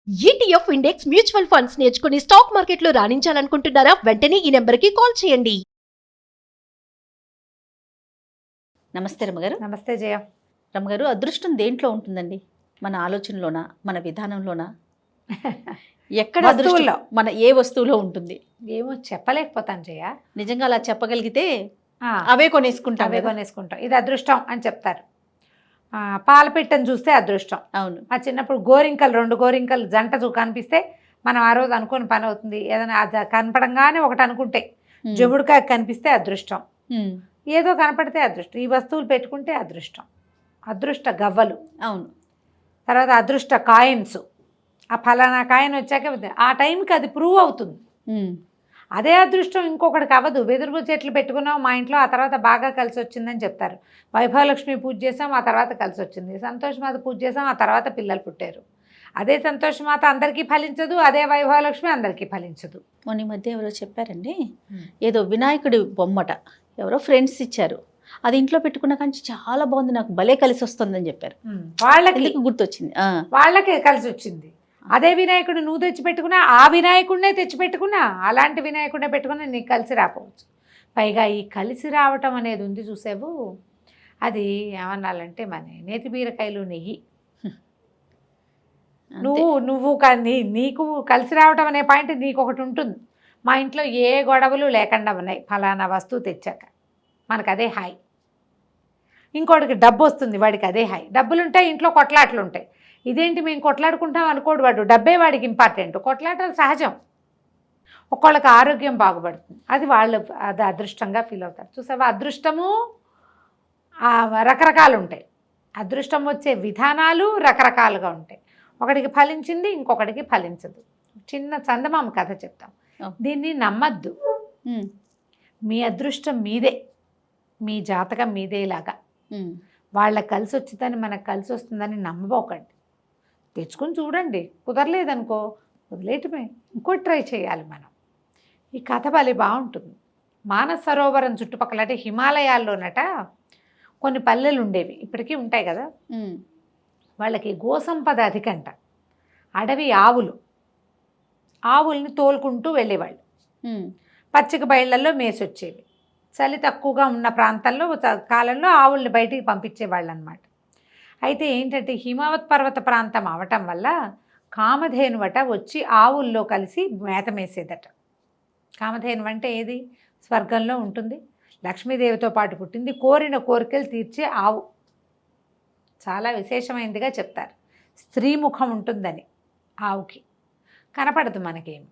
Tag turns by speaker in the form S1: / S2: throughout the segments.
S1: ETF index mutual funds నేర్చుకుని stock మార్కెట్లో రాణించాలనుకుంటున్నారా? వెంటనే ఈ నెంబర్కి కాల్ చేయండి.
S2: నమస్తే రమ్మగారు.
S3: నమస్తే జయ.
S2: రమ్మగారు, అదృష్టం దేంట్లో ఉంటుందండి? మన ఆలోచనలోనా, మన విధానంలోనా, ఎక్కడ
S3: వస్తువుల్లో?
S2: మన ఏ వస్తువులో ఉంటుంది?
S3: ఏమో చెప్పలేకపోతాను జయ.
S2: నిజంగా అలా చెప్పగలిగితే అవే కొనేసుకుంటాం.
S3: అవే కొనేసుకుంటాం. ఇది అదృష్టం అని చెప్తారు. పాలపిట్టను చూస్తే అదృష్టం.
S2: అవును.
S3: మా చిన్నప్పుడు గోరింకలు, 2 గోరింకలు జంట కనిపిస్తే మనం ఆ రోజు అనుకుని పని అవుతుంది. ఏదైనా అది కనపడంగానే ఒకటి అనుకుంటే, జముడికాయ కనిపిస్తే అదృష్టం. ఏదో కనపడితే అదృష్టం. ఈ వస్తువులు పెట్టుకుంటే అదృష్టం. అదృష్ట గవ్వలు.
S2: అవును.
S3: తర్వాత అదృష్ట కాయిన్స్. ఆ ఫలానా కాయిన్ వచ్చాక ఆ టైంకి అది ప్రూవ్ అవుతుంది. అదే అదృష్టం ఇంకొకటికి అవ్వదు. వెదురు చెట్లు పెట్టుకున్నాం మా ఇంట్లో, ఆ తర్వాత బాగా కలిసి వచ్చిందని చెప్తారు. వైభవలక్ష్మి పూజ చేసాం, ఆ తర్వాత కలిసి వచ్చింది. సంతోషమాత పూజ చేసాం, ఆ తర్వాత పిల్లలు పుట్టారు. అదే సంతోషమాత అందరికీ ఫలించదు, అదే వైభవలక్ష్మి అందరికీ ఫలించదు.
S2: మొన్న మధ్య ఎవరో చెప్పారండి, ఏదో వినాయకుడి బొమ్మట ఎవరో ఫ్రెండ్స్ ఇచ్చారు, అది ఇంట్లో పెట్టుకున్న కానీ చాలా బాగుంది, నాకు భలే కలిసి వస్తుందని చెప్పారు.
S3: వాళ్ళకి
S2: గుర్తొచ్చింది.
S3: వాళ్ళకే కలిసి వచ్చింది. అదే వినాయకుడు నువ్వు తెచ్చిపెట్టుకున్నా, ఆ వినాయకుడినే తెచ్చిపెట్టుకున్నా, అలాంటి వినాయకుడినే పెట్టుకున్నా నీకు కలిసి రాకపోవచ్చు. పైగా ఈ కలిసి రావటం అనేది ఉంది చూసావు, అది ఏమన్నాలంటే మన నేతి బీరకాయలు నెయ్యి. నువ్వు కానీ నీకు కలిసి రావటం అనే పాయింట్ నీకు ఒకటి ఉంటుంది. మా ఇంట్లో ఏ గొడవలు లేకుండా ఉన్నాయి ఫలానా వస్తువు తెచ్చాక, మనకు అదే హాయ్. ఇంకోటికి డబ్బు వస్తుంది, వాడికి అదే హాయ్. డబ్బులు ఉంటాయి, ఇంట్లో కొట్లాట్లు ఉంటాయి. ఇదేంటి మేము కొట్లాడుకుంటాం అనుకోడు వాడు, డబ్బే వాడికి ఇంపార్టెంట్. కొట్లాటలు సహజం. ఒక్కొక్కళ్ళకి ఆరోగ్యం బాగుపడుతుంది, అది వాళ్ళు అది అదృష్టంగా ఫీల్ అవుతారు. చూసావా, అదృష్టము రకరకాలు ఉంటాయి. అదృష్టం వచ్చే విధానాలు రకరకాలుగా ఉంటాయి. ఒకటికి ఫలించింది, ఇంకొకటికి ఫలించదు. చిన్న చందమామ కథ చెప్తాం, దీన్ని నమ్మద్దు. మీ అదృష్టం మీదే, మీ జాతకం మీదేలాగా. వాళ్ళకి కలిసి వచ్చిందని మనకు కలిసి వస్తుందని నమ్మబోకండి. తెచ్చుకొని చూడండి, కుదరలేదనుకో వదిలేయటమే, ఇంకోటి ట్రై చేయాలి మనం. ఈ కథ భలే బాగుంటుంది. మానస సరోవరం చుట్టుపక్కల అంటే హిమాలయాల్లోనట కొన్ని పల్లెలు ఉండేవి, ఇప్పటికీ ఉంటాయి కదా. వాళ్ళకి గోసంపద అధికంట. అడవి ఆవుల్ని తోలుకుంటూ వెళ్ళేవాళ్ళు. పచ్చిక బయళ్లలో మేసి వచ్చేవి. చలి తక్కువగా ఉన్న ప్రాంతాల్లో కాలంలో ఆవుల్ని బయటికి పంపించేవాళ్ళు అనమాట. అయితే ఏంటంటే హిమావత్ పర్వత ప్రాంతం అవటం వల్ల కామధేనువట వచ్చి ఆవుల్లో కలిసి మేత మేసేదట. కామధేను అంటే ఏది? స్వర్గంలో ఉంటుంది, లక్ష్మీదేవితో పాటు పుట్టింది, కోరిన కోరికలు తీర్చే ఆవు. చాలా విశేషమైనదిగా చెప్తారు. స్త్రీ ముఖం ఉంటుందని ఆవుకి, కనపడదు మనకేమి.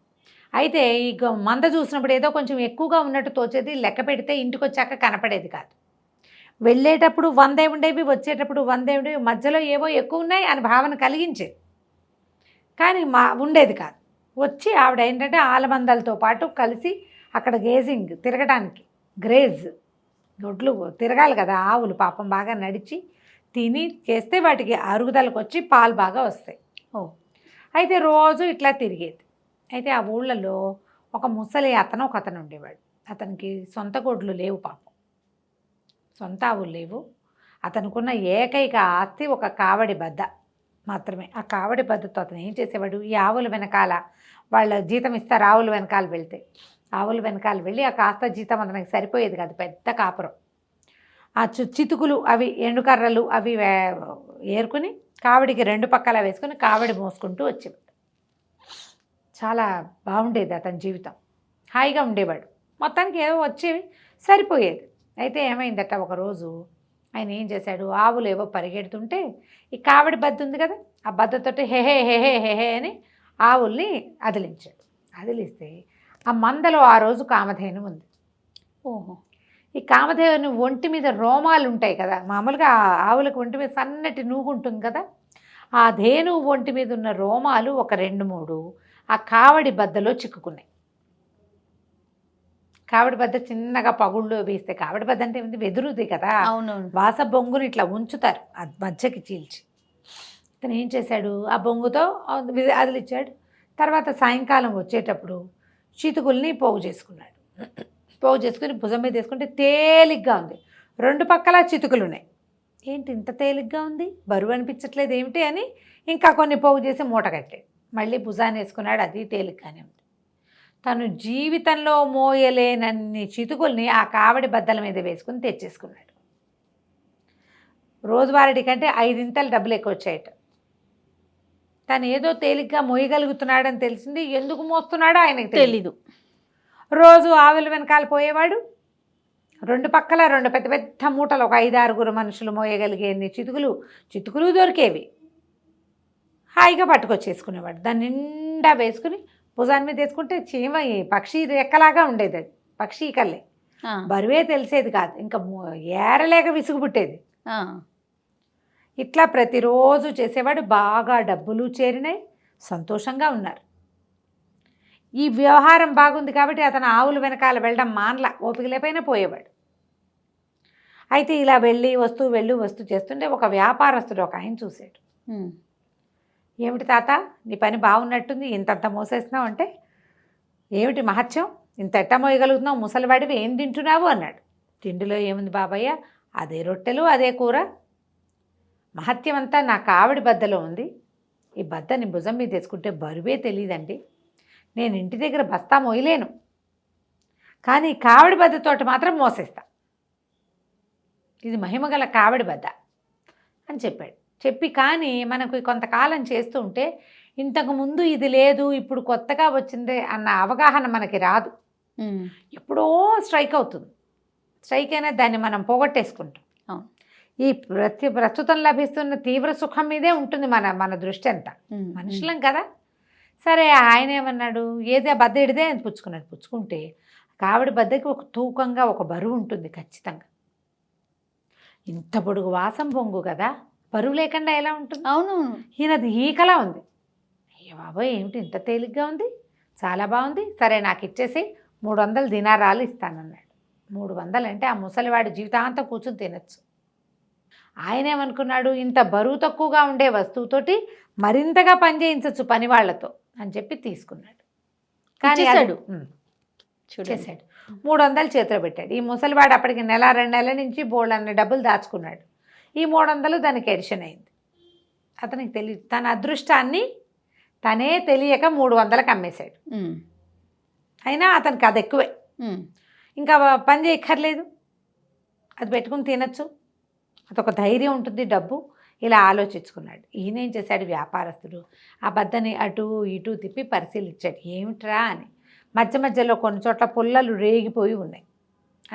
S3: అయితే ఈ మంద చూసినప్పుడు ఏదో కొంచెం ఎక్కువగా ఉన్నట్టు తోచేది, లెక్క పెడితే ఇంటికి వచ్చాక కనపడేది కాదు. వెళ్ళేటప్పుడు 100 ఉండేవి, వచ్చేటప్పుడు 100 ఉండేవి, మధ్యలో ఏవో ఎక్కువ ఉన్నాయి అని భావన కలిగించేది, కానీ ఉండేది కాదు. వచ్చి ఆవిడ ఏంటంటే ఆలమందలతో పాటు కలిసి అక్కడ గేజింగ్ తిరగడానికి, గ్రేజ్ గొడ్లు తిరగాలి కదా ఆవులు, పాపం బాగా నడిచి తిని చేస్తే వాటికి అరుగుదలకు వచ్చి పాలు బాగా వస్తాయి. అయితే రోజు ఇట్లా తిరిగేది. అయితే ఆ ఊళ్ళలో ఒక ముసలి ఒకతను ఉండేవాడు. అతనికి సొంత గొడ్లు లేవు, పాపం సొంత ఆవులు లేవు. అతనుకున్న ఏకైక ఆస్తి ఒక కావడి బద్ద మాత్రమే. ఆ కావడి బద్దతో అతను ఏం చేసేవాడు, ఈ ఆవుల వెనకాల వాళ్ళ జీతం ఇస్తారు, ఆవుల వెనకాల వెళ్తే ఆవుల వెనకాల వెళ్ళి ఆ కాస్త జీతం అతనికి సరిపోయేది కాదు, పెద్ద కాపురం. ఆ చితుకులు అవి ఎండుకర్రలు అవి ఏరుకుని కావడికి 2 పక్కల వేసుకుని కావడి మోసుకుంటూ వచ్చేవాడు. చాలా బాగుండేది అతని జీవితం, హాయిగా ఉండేవాడు. మొత్తానికి ఏదో వచ్చేవి, సరిపోయేది. అయితే ఏమైందట, ఒకరోజు ఆయన ఏం చేశాడు, ఆవులు ఏవో పరిగెడుతుంటే ఈ కావడి బద్ద ఉంది కదా, ఆ బద్దతోటి హెహే హెహే హెహే అని ఆవుల్ని అదిలించాడు. అదిలిస్తే ఆ మందలో ఆ రోజు కామధేను ఉంది. ఈ కామధేను ఒంటి మీద రోమాలు ఉంటాయి కదా, మామూలుగా ఆవులకు ఒంటి మీద సన్నటి నూగు ఉంటుంది కదా, ఆ ధేను ఒంటి మీద ఉన్న రోమాలు ఒక 2-3 ఆ కావడి బద్దలో చిక్కుకున్నాయి. కావడి బద్ద చిన్నగా పగుళ్ళు వేస్తే, కావడి బద్ద అంటే వెదురుది కదా, వాస బొంగుని ఇట్లా ఉంచుతారు ఆ మధ్యకి చీల్చి. ఇతను ఏం చేశాడు, ఆ బొంగుతో అదిలిచ్చాడు. తర్వాత సాయంకాలం వచ్చేటప్పుడు చితుకుల్ని పోగు చేసుకున్నాడు. పోగు చేసుకుని భుజం మీద వేసుకుంటే తేలిగ్గా ఉంది, 2 పక్కల చితుకులు ఉన్నాయి. ఏంటి ఇంత తేలిగ్గా ఉంది, బరువు అనిపించట్లేదు ఏమిటి అని ఇంకా కొన్ని పోగు చేసి మూట కట్టాడు. మళ్ళీ భుజాన్ని వేసుకున్నాడు, అది తేలిగ్గానే ఉంది. తను జీవితంలో మోయలేనన్ని చితుకుల్ని ఆ కావడి బద్దల మీద వేసుకుని తెచ్చేసుకున్నాడు. రోజువారీ కంటే 5 డబ్బులు ఎక్కువ వచ్చాయట. తను ఏదో తేలిగ్గా మోయగలుగుతున్నాడని తెలిసింది. ఎందుకు మోస్తున్నాడో ఆయనకు తెలీదు. రోజు ఆవుల వెనకాల పోయేవాడు. 2 పక్కల 2 పెద్ద పెద్ద మూటలు, ఒక 5-6 మనుషులు మోయగలిగేన్ని చితుకులు దొరికేవి. హాయిగా పట్టుకొచ్చేసుకునేవాడు. దాన్ని నిండా వేసుకుని భుజాన్ని మీద వేసుకుంటే పక్షి రెక్కలాగా ఉండేది. అది పక్షి కల్లే, బరువే తెలిసేది కాదు. ఇంకా ఏరలేక విసుగు పుట్టేది. ఇట్లా ప్రతిరోజు చేసేవాడు. బాగా డబ్బులు చేరినాయి, సంతోషంగా ఉన్నారు. ఈ వ్యవహారం బాగుంది కాబట్టి అతను ఆవుల వెనకాల వెళ్ళడం మానలా, ఓపిక లేపైనా పోయేవాడు. అయితే ఇలా వెళ్ళి వస్తూ చేస్తుంటే ఒక వ్యాపారస్తుడు ఒక ఆయన చూశాడు. ఏమిటి తాత, నీ పని బాగున్నట్టుంది, ఇంతంత మోసేస్తున్నావు అంటే, ఏమిటి మహత్యం, ఇంత ఎట్ట మోయగలుగుతున్నావు, ముసలివాడివి ఏం తింటున్నావు అన్నాడు. తిండిలో ఏముంది బాబయ్య, అదే రొట్టెలు అదే కూర. మహత్యం అంతా నా కావడి బద్దలో ఉంది. ఈ బద్దని భుజం మీద తీసుకుంటే బరువే తెలియదండి. నేను ఇంటి దగ్గర బస్తా మోయలేను, కానీ కావడి బద్దతోటి మాత్రం మోసేస్తా. ఇది మహిమగల కావడి బద్ద అని చెప్పాడు. చెప్పి కానీ మనకు కొంతకాలం చేస్తూ ఉంటే ఇంతకుముందు ఇది లేదు, ఇప్పుడు కొత్తగా వచ్చిందే అన్న అవగాహన మనకి రాదు. ఎప్పుడో స్ట్రైక్ అవుతుంది. స్ట్రైక్ అయినా దాన్ని మనం పోగొట్టేసుకుంటాం. ఈ ప్రస్తుతం లభిస్తున్న తీవ్ర సుఖం మీదే ఉంటుంది మన దృష్టి అంతా. మనుషులం కదా. సరే, ఆయన ఏమన్నాడు, ఏదే బద్ద ఎడిదే అని పుచ్చుకుంటే కావిడి బద్దకి ఒక తూకంగా ఒక బరువు ఉంటుంది ఖచ్చితంగా. ఇంత పొడుగు వాసం పొంగు కదా, బరువు లేకుండా ఎలా ఉంటుంది? అవును, ఈయనది ఈకలా ఉంది. అయ్యో బాబోయ్, ఏమిటి ఇంత తేలిగ్గా ఉంది, చాలా బాగుంది, సరే నాకు ఇచ్చేసి 300 దినారాలు ఇస్తానన్నాడు. 300 అంటే ఆ ముసలివాడి జీవితాంతం కూర్చుని తినచ్చు. ఆయన ఏమనుకున్నాడు, ఇంత బరువు తక్కువగా ఉండే వస్తువుతోటి మరింతగా పనిచేయించవచ్చు పని వాళ్ళతో అని చెప్పి తీసుకున్నాడు. కానీ చేశాడు. 300 చేతిలో పెట్టాడు. ఈ ముసలివాడు అప్పటికి 1-2 నెలల నుంచి బోళ్ళన్న డబ్బులు దాచుకున్నాడు. ఈ 300 దానికి ఎడిషన్ అయింది. అతనికి తెలియదు. తన అదృష్టాన్ని తనే తెలియక 300కి అమ్మేశాడు. అయినా అతనికి అది ఎక్కువే. ఇంకా పని చేయక్కర్లేదు, అది పెట్టుకుని తినచ్చు, అదొక ధైర్యం ఉంటుంది. డబ్బు ఇలా ఆలోచించుకున్నాడు. ఈయన ఏం చేశాడు, వ్యాపారస్తుడు ఆ బద్దని అటు ఇటు తిప్పి పరిశీలించాడు. ఏమిట్రా అని. మధ్యలో కొన్ని చోట్ల పుల్లలు రేగిపోయి ఉన్నాయి.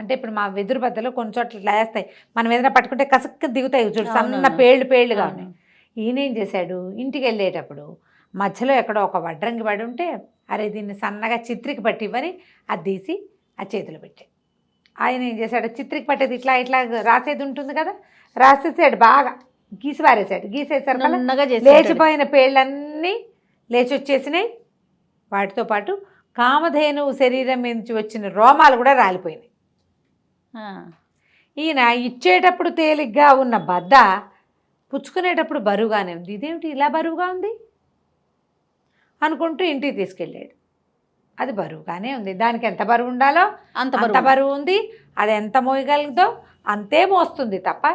S3: అంటే ఇప్పుడు మా వెదురు బద్దలో కొన్ని చోట్ల లేస్తాయి, మనం ఏదైనా పట్టుకుంటే కసక్క దిగుతాయి చూడు, సన్న పేళ్ళుగా ఉన్నాయి. ఈయన ఏం చేశాడు, ఇంటికి వెళ్ళేటప్పుడు మధ్యలో ఎక్కడో ఒక వడ్రంగి పడి ఉంటే, అరే దీన్ని సన్నగా చిత్రికి పట్టి ఇవ్వని అది తీసి ఆ చేతిలో పెట్టాడు. ఆయన ఏం చేశాడు, చిత్రికి పట్టేది ఇట్లా రాసేది ఉంటుంది కదా, రాసేసాడు, బాగా గీసి పారేసాడు. గీసేసరికి లేచిపోయిన పేళ్ళన్నీ లేచి వచ్చేసినాయి. వాటితో పాటు కామధేనువు శరీరం నుంచి వచ్చిన రోమాలు కూడా రాలిపోయినాయి. ఈయన ఇచ్చేటప్పుడు తేలిగ్గా ఉన్న బద్ద పుచ్చుకునేటప్పుడు బరువుగానే ఉంది. ఇదేమిటి ఇలా బరువుగా ఉంది అనుకుంటూ ఇంటికి తీసుకెళ్ళాడు. అది బరువుగానే ఉంది. దానికి ఎంత బరువు ఉండాలో అంత బరువు ఉంది. అది ఎంత మోయగలుగుతో అంతే మోస్తుంది తప్ప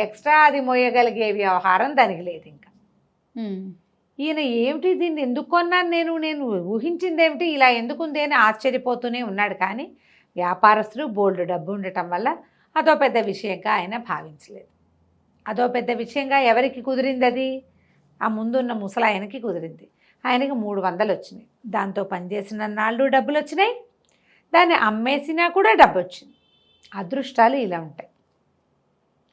S3: ఎక్స్ట్రా అది మోయగలిగే వ్యవహారం దానికి లేదు. ఇంకా ఈయన ఏమిటి, దీన్ని ఎందుకు కొన్నాను నేను ఊహించింది ఏమిటి, ఇలా ఎందుకుంది అని ఆశ్చర్యపోతూనే ఉన్నాడు. కానీ వ్యాపారస్తుడు బోల్డ్ డబ్బు ఉండటం వల్ల అదో పెద్ద విషయంగా ఆయన భావించలేదు. అదో పెద్ద విషయంగా ఎవరికి కుదిరింది, అది ఆ ముందున్న ముసలాయనకి కుదిరింది. ఆయనకి 300 వచ్చినాయి. దాంతో పనిచేసిన నాళ్ళు డబ్బులు వచ్చినాయి, దాన్ని అమ్మేసినా కూడా డబ్బు వచ్చింది. అదృష్టాలు ఇలా ఉంటాయి.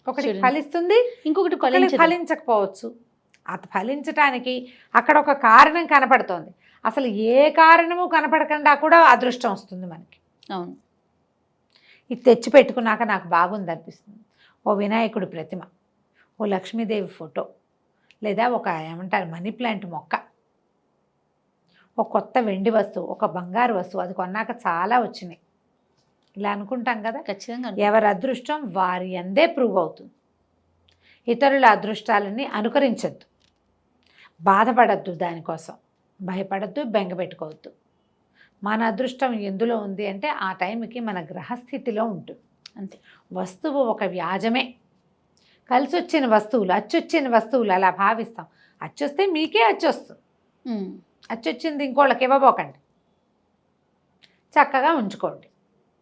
S3: ఒకటి ఫలిస్తుంది, ఇంకొకటి ఫలించకపోవచ్చు. అది ఫలించటానికి అక్కడ ఒక కారణం కనపడుతోంది. అసలు ఏ కారణము కనపడకుండా కూడా అదృష్టం వస్తుంది మనకి. అవును, ఇది తెచ్చి పెట్టుకున్నాక నాకు బాగుంది అనిపిస్తుంది. ఓ వినాయకుడి ప్రతిమ, ఓ లక్ష్మీదేవి ఫోటో, లేదా ఒక ఏమంటారు మనీ ప్లాంట్ మొక్క, ఒక కొత్త వెండి వస్తువు, ఒక బంగారు వస్తువు, అది కొన్నాక చాలా వచ్చినాయి. ఇలా అనుకుంటాం కదా. ఖచ్చితంగా ఎవరి అదృష్టం వారి అందే ప్రూవ్ అవుతుంది. ఇతరుల అదృష్టాలని అనుకరించద్దు, బాధపడద్దు, దానికోసం భయపడద్దు, బెంగ పెట్టుకోవద్దు. మన అదృష్టం ఎందులో ఉంది అంటే ఆ టైంకి మన గ్రహస్థితిలో ఉంటుంది అంతే. వస్తువు ఒక వ్యాజమే. కలిసి వచ్చిన వస్తువులు, అచ్చొచ్చిన వస్తువులు అలా భావిస్తాం. అచ్చొస్తే మీకే అచ్చొస్తుంది. అచ్చొచ్చింది ఇంకోళ్ళకి ఇవ్వబోకండి, చక్కగా ఉంచుకోండి.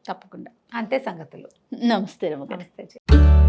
S2: తప్పకుండా.
S3: అంతే సంగతులు.
S2: నమస్తే రమగారు.
S3: నమస్తే.